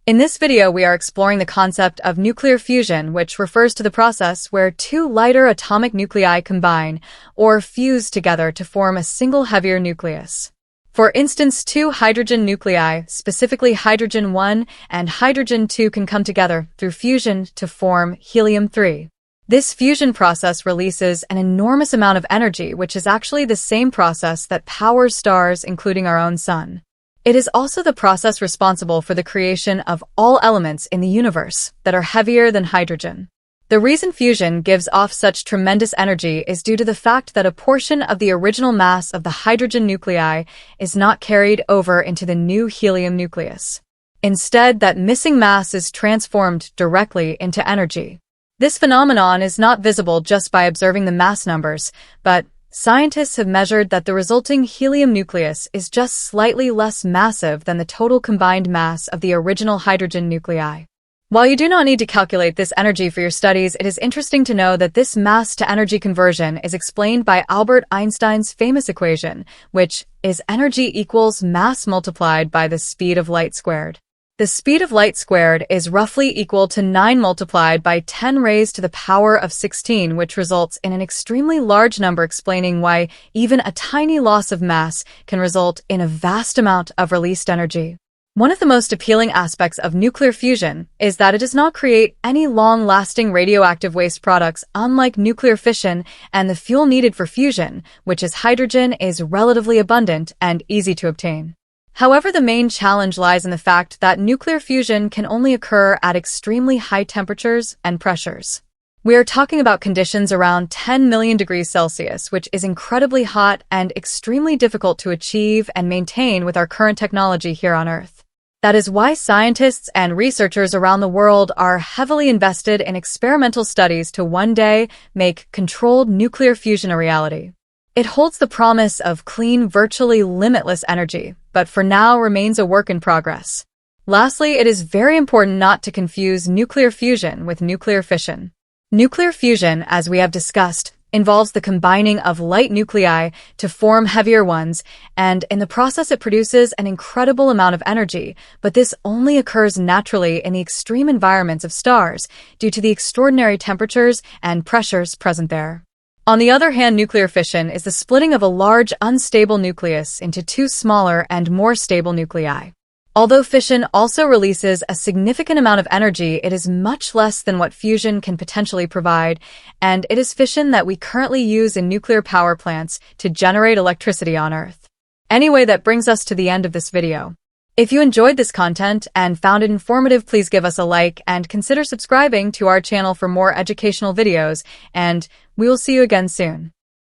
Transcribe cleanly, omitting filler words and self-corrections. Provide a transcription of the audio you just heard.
In this video, we are exploring the concept of nuclear fusion, which refers to the process where two lighter atomic nuclei combine or fuse together to form a single heavier nucleus. For instance, two hydrogen nuclei, specifically hydrogen 1 and hydrogen 2, can come together through fusion to form helium-3. This fusion process releases an enormous amount of energy, which is actually the same process that powers stars, including our own sun. It is also the process responsible for the creation of all elements in the universe that are heavier than hydrogen. The reason fusion gives off such tremendous energy is due to the fact that a portion of the original mass of the hydrogen nuclei is not carried over into the new helium nucleus. Instead, that missing mass is transformed directly into energy. This phenomenon is not visible just by observing the mass numbers, but scientists have measured that the resulting helium nucleus is just slightly less massive than the total combined mass of the original hydrogen nuclei. While you do not need to calculate this energy for your studies, it is interesting to know that this mass-to-energy conversion is explained by Albert Einstein's famous equation, which is energy equals mass multiplied by the speed of light squared. The speed of light squared is roughly equal to 9 multiplied by 10 raised to the power of 16, which results in an extremely large number, explaining why even a tiny loss of mass can result in a vast amount of released energy. One of the most appealing aspects of nuclear fusion is that it does not create any long-lasting radioactive waste products, unlike nuclear fission, and the fuel needed for fusion, which is hydrogen, is relatively abundant and easy to obtain. However, the main challenge lies in the fact that nuclear fusion can only occur at extremely high temperatures and pressures. We are talking about conditions around 10 million degrees Celsius, which is incredibly hot and extremely difficult to achieve and maintain with our current technology here on Earth. That is why scientists and researchers around the world are heavily invested in experimental studies to one day make controlled nuclear fusion a reality. It holds the promise of clean, virtually limitless energy, but for now remains a work in progress. Lastly, it is very important not to confuse nuclear fusion with nuclear fission. Nuclear fusion, as we have discussed, involves the combining of light nuclei to form heavier ones, and in the process it produces an incredible amount of energy, but this only occurs naturally in the extreme environments of stars due to the extraordinary temperatures and pressures present there. On the other hand, nuclear fission is the splitting of a large unstable nucleus into two smaller and more stable nuclei. Although fission also releases a significant amount of energy, it is much less than what fusion can potentially provide, and it is fission that we currently use in nuclear power plants to generate electricity on Earth. Anyway, that brings us to the end of this video. If you enjoyed this content and found it informative, please give us a like and consider subscribing to our channel for more educational videos, and we will see you again soon.